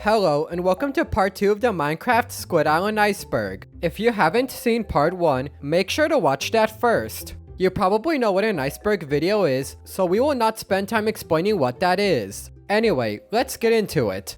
Hello and welcome to part 2 of the Minecraft Squid Island Iceberg. If you haven't seen part 1, make sure to watch that first. You probably know what an iceberg video is, so we will not spend time explaining what that is. Anyway, let's get into it.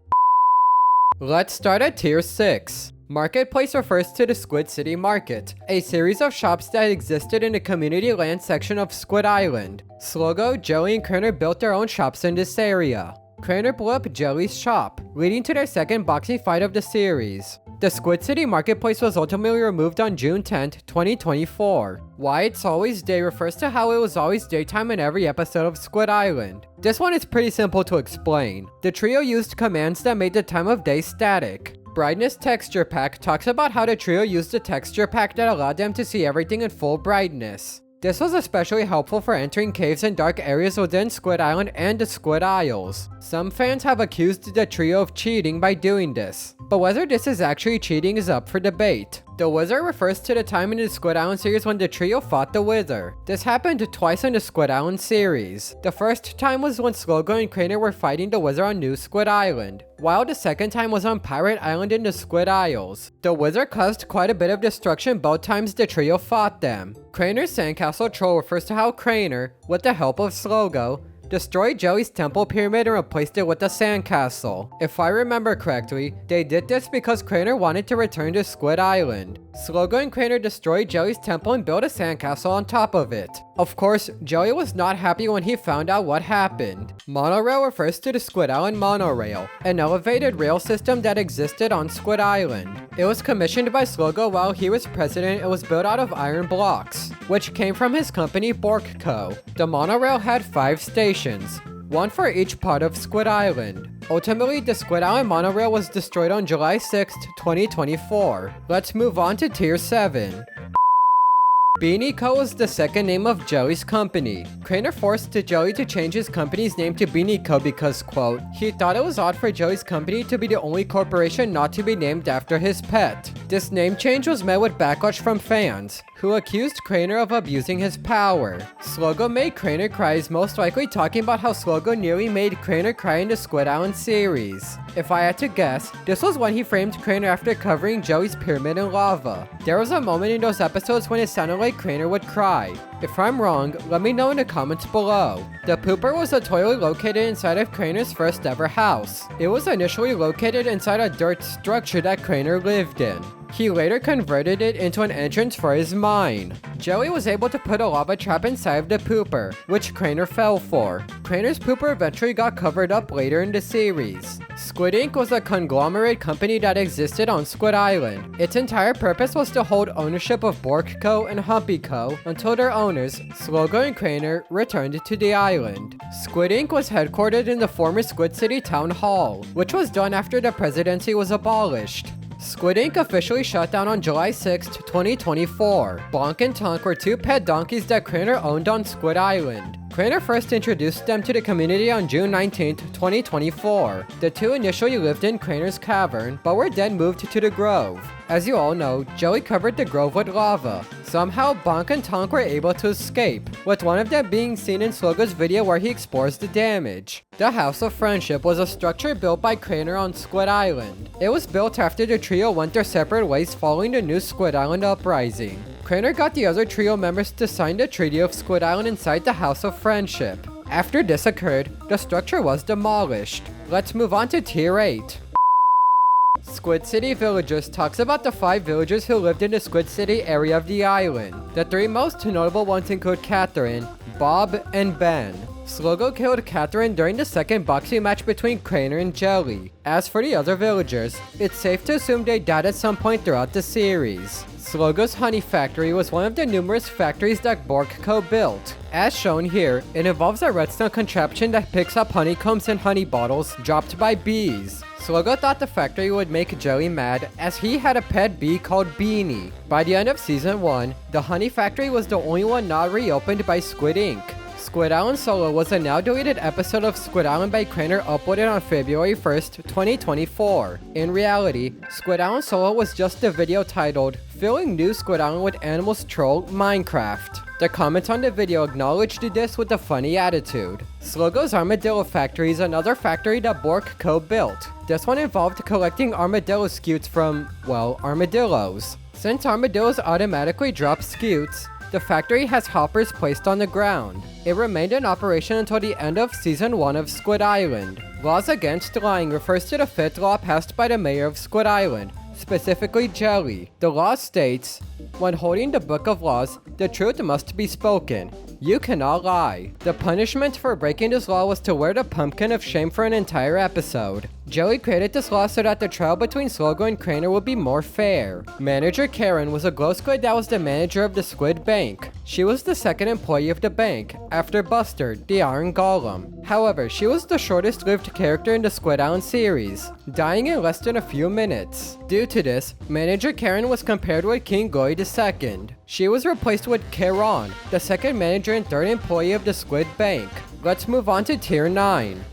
Let's start at tier 6. Marketplace refers to the Squid City Market, a series of shops that existed in the community land section of Squid Island. Slogo, Jelly, and Kerner built their own shops in this area. Kerner blew up Jelly's shop, leading to their second boxing fight of the series. The Squid City Marketplace was ultimately removed on June 10, 2024. Why it's always day refers to how it was always daytime in every episode of Squid Island. This one is pretty simple to explain. The trio used commands that made the time of day static. Brightness Texture Pack talks about how the trio used a texture pack that allowed them to see everything in full brightness. This was especially helpful for entering caves and dark areas within Squid Island and the Squid Isles. Some fans have accused the trio of cheating by doing this, but whether this is actually cheating is up for debate. The Wizard refers to the time in the Squid Island series when the trio fought the Wither. This happened twice in the Squid Island series. The first time was when Slogo and Craner were fighting the Wizard on New Squid Island, while the second time was on Pirate Island in the Squid Isles. The Wizard caused quite a bit of destruction both times the trio fought them. Craner's Sandcastle Troll refers to how Craner, with the help of Slogo, destroyed Jelly's temple pyramid and replaced it with a sandcastle. If I remember correctly, they did this because Craner wanted to return to Squid Island. Slogo and Craner destroyed Jelly's temple and built a sandcastle on top of it. Of course, Jelly was not happy when he found out what happened. Monorail refers to the Squid Island Monorail, an elevated rail system that existed on Squid Island. It was commissioned by Slogo while he was president and was built out of iron blocks, which came from his company Borkco. The monorail had 5 stations, one for each part of Squid Island. Ultimately, the Squid Island monorail was destroyed on July 6, 2024. Let's move on to tier 7. Beanie Co. was the second name of Jelly's company. Craner forced Jelly to change his company's name to Beanie Co. because, quote, he thought it was odd for Jelly's company to be the only corporation not to be named after his pet. This name change was met with backlash from fans, who accused Craner of abusing his power. Slogo Made Craner Cry is most likely talking about how Slogo nearly made Craner cry in the Squid Island series. If I had to guess, this was when he framed Craner after covering Jelly's pyramid in lava. There was a moment in those episodes when it sounded like Craner would cry. If I'm wrong, let me know in the comments below. The pooper was a toilet located inside of Craner's first ever house. It was initially located inside a dirt structure that Craner lived in. He later converted it into an entrance for his mine. Jelly was able to put a lava trap inside of the pooper, which Craner fell for. Craner's pooper eventually got covered up later in the series. Squid Inc. was a conglomerate company that existed on Squid Island. Its entire purpose was to hold ownership of Borkco and Humpy Co. until their owners, Slogo and Craner, returned to the island. Squid Inc. was headquartered in the former Squid City Town Hall, which was done after the presidency was abolished. Squid Inc. officially shut down on July 6, 2024. Bonk and Tonk were 2 pet donkeys that Craner owned on Squid Island. Craner first introduced them to the community on June 19, 2024. The 2 initially lived in Craner's cavern, but were then moved to the grove. As you all know, Jelly covered the grove with lava. Somehow, Bonk and Tonk were able to escape, with one of them being seen in Slogo's video where he explores the damage. The House of Friendship was a structure built by Craner on Squid Island. It was built after the trio went their separate ways following the new Squid Island uprising. Craner got the other trio members to sign the Treaty of Squid Island inside the House of Friendship. After this occurred, the structure was demolished. Let's move on to tier 8. Squid City Villagers talks about the 5 villagers who lived in the Squid City area of the island. The 3 most notable ones include Catherine, Bob, and Ben. Slogo killed Catherine during the second boxing match between Craner and Jelly. As for the other villagers, it's safe to assume they died at some point throughout the series. Slogo's honey factory was one of the numerous factories that Borkco built. As shown here, it involves a redstone contraption that picks up honeycombs and honey bottles dropped by bees. Slogo thought the factory would make Jelly mad as he had a pet bee called Beanie. By the end of season 1, the honey factory was the only one not reopened by Squid Inc. Squid Island Solo was a now deleted episode of Squid Island by Craner uploaded on February 1st, 2024. In reality, Squid Island Solo was just a video titled, "Filling New Squid Island with Animals Troll Minecraft." The comments on the video acknowledged this with a funny attitude. Slogo's Armadillo Factory is another factory that Bork Co. built. This one involved collecting armadillo scutes from, well, armadillos. Since armadillos automatically drop scutes, the factory has hoppers placed on the ground. It remained in operation until the end of Season 1 of Squid Island. Laws against lying refers to the 5th law passed by the mayor of Squid Island, specifically Jelly. The law states, when holding the Book of Laws, the truth must be spoken. You cannot lie. The punishment for breaking this law was to wear the pumpkin of shame for an entire episode. Jelly created this law so that the trial between Slogo and Craner would be more fair. Manager Karen was a glow squid that was the manager of the Squid Bank. She was the second employee of the bank, after Buster, the Iron Golem. However, she was the shortest lived character in the Squid Island series, dying in less than a few minutes. Due to this, Manager Karen was compared with King Glory II. She was replaced with Karen, the second manager and third employee of the Squid Bank. Let's move on to Tier 9.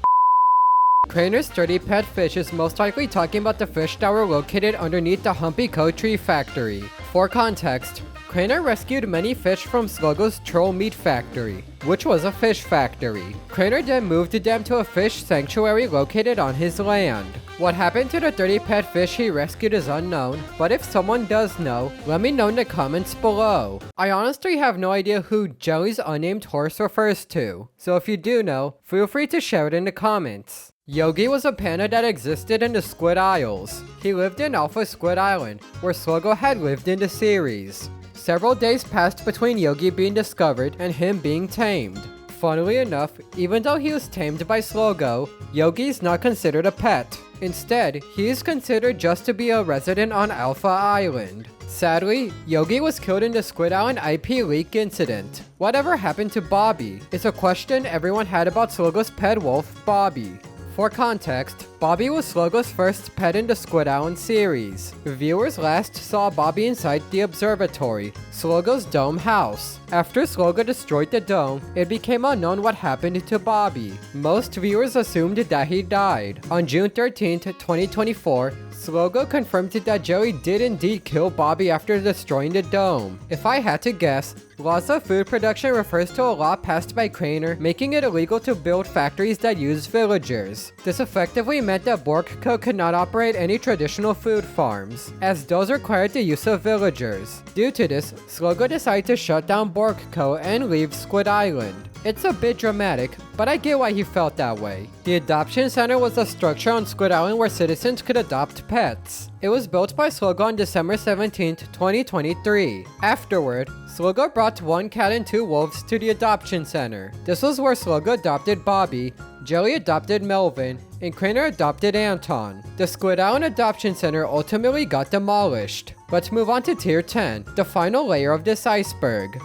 Craner's sturdy pet fish is most likely talking about the fish that were located underneath the Humpy Co. Tree Factory. For context, Craner rescued many fish from Slogo's Troll Meat Factory, which was a fish factory. Craner then moved them to a fish sanctuary located on his land. What happened to the 30 pet fish he rescued is unknown, but if someone does know, let me know in the comments below. I honestly have no idea who Jelly's unnamed horse refers to, so if you do know, feel free to share it in the comments. Yogi was a panda that existed in the Squid Isles. He lived in Alpha Squid Island, where Slogo had lived in the series. Several days passed between Yogi being discovered and him being tamed. Funnily enough, even though he was tamed by Slogo, Yogi is not considered a pet. Instead, he is considered just to be a resident on Alpha Island. Sadly, Yogi was killed in the Squid Island IP leak incident. Whatever happened to Bobby is a question everyone had about Slogo's pet wolf, Bobby. For context, Bobby was Slogo's first pet in the Squid Island series. Viewers last saw Bobby inside the observatory, Slogo's dome house. After Slogo destroyed the dome, it became unknown what happened to Bobby. Most viewers assumed that he died. On June 13, 2024, Slogo confirmed that Jelly did indeed kill Bobby after destroying the dome. If I had to guess, laws of food production refers to a law passed by Craner making it illegal to build factories that use villagers. This effectively meant that Bork Co. could not operate any traditional food farms, as those required the use of villagers. Due to this, Slogo decided to shut down Bork Co. and leave Squid Island. It's a bit dramatic, but I get why he felt that way. The Adoption Center was a structure on Squid Island where citizens could adopt pets. It was built by Slogo on December 17, 2023. Afterward, Slogo brought 1 cat and 2 wolves to the Adoption Center. This was where Slogo adopted Bobby, Jelly adopted Melvin, and Craner adopted Anton. The Squid Island Adoption Center ultimately got demolished. Let's move on to Tier 10, the final layer of this iceberg.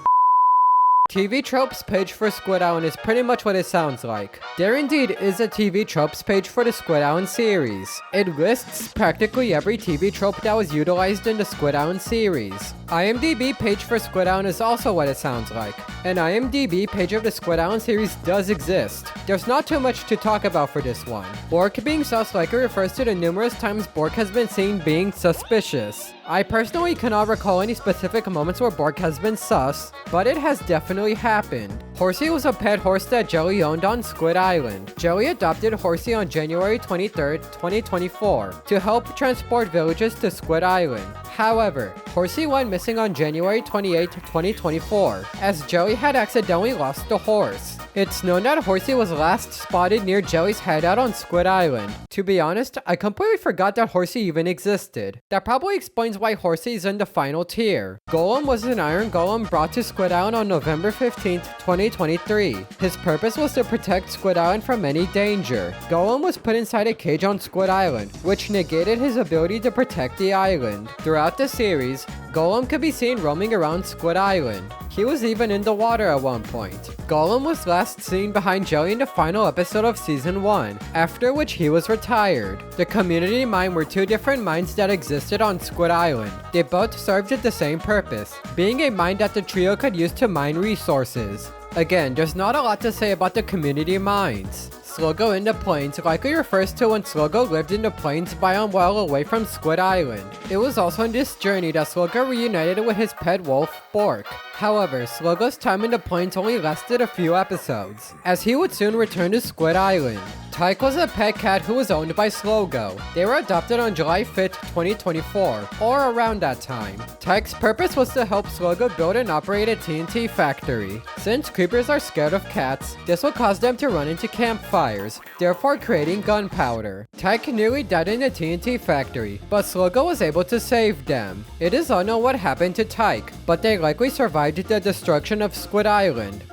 TV Tropes page for Squid Island is pretty much what it sounds like. There indeed is a TV Tropes page for the Squid Island series. It lists practically every TV trope that was utilized in the Squid Island series. IMDb page for Squid Island is also what it sounds like. An IMDb page of the Squid Island series does exist. There's not too much to talk about for this one. Bork being sus likely refers to the numerous times Bork has been seen being suspicious. I personally cannot recall any specific moments where Bork has been sus, but it has definitely happened. Horsey was a pet horse that Jelly owned on Squid Island. Jelly adopted Horsey on January 23, 2024, to help transport villagers to Squid Island. However, Horsey went missing on January 28, 2024, as Jelly had accidentally lost the horse. It's known that Horsey was last spotted near Jelly's hideout on Squid Island. To be honest, I completely forgot that Horsey even existed. That probably explains why Horsey is in the final tier. Golem was an iron golem brought to Squid Island on November 15, 2023. His purpose was to protect Squid Island from any danger. Golem was put inside a cage on Squid Island, which negated his ability to protect the island. Throughout the series, Golem could be seen roaming around Squid Island. He was even in the water at one point. Golem was last seen behind Jelly in the final episode of Season 1, after which he was retired. The community mine were 2 different mines that existed on Squid Island. They both served the same purpose, being a mine that the trio could use to mine resources. Again, there's not a lot to say about the community mines. Slogo in the plains likely refers to when Slogo lived in the plains biome well away from Squid Island. It was also on this journey that Slogo reunited with his pet wolf, Bork. However, Slogo's time in the plains only lasted a few episodes, as he would soon return to Squid Island. Tyke was a pet cat who was owned by Slogo. They were adopted on July 5th, 2024, or around that time. Tyke's purpose was to help Slogo build and operate a TNT factory. Since creepers are scared of cats, this will cause them to run into campfires, therefore creating gunpowder. Tyke nearly died in the TNT factory, but Slogo was able to save them. It is unknown what happened to Tyke, but they likely survived the destruction of Squid Island.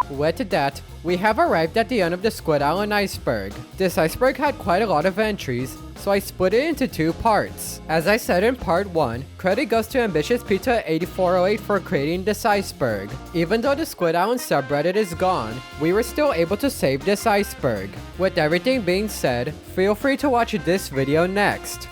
With that, we have arrived at the end of the Squid Island iceberg. This iceberg had quite a lot of entries, so I split it into two parts. As I said in part 1, credit goes to Ambitious Pizza 8408 for creating this iceberg. Even though the Squid Island subreddit is gone, we were still able to save this iceberg. With everything being said, feel free to watch this video next.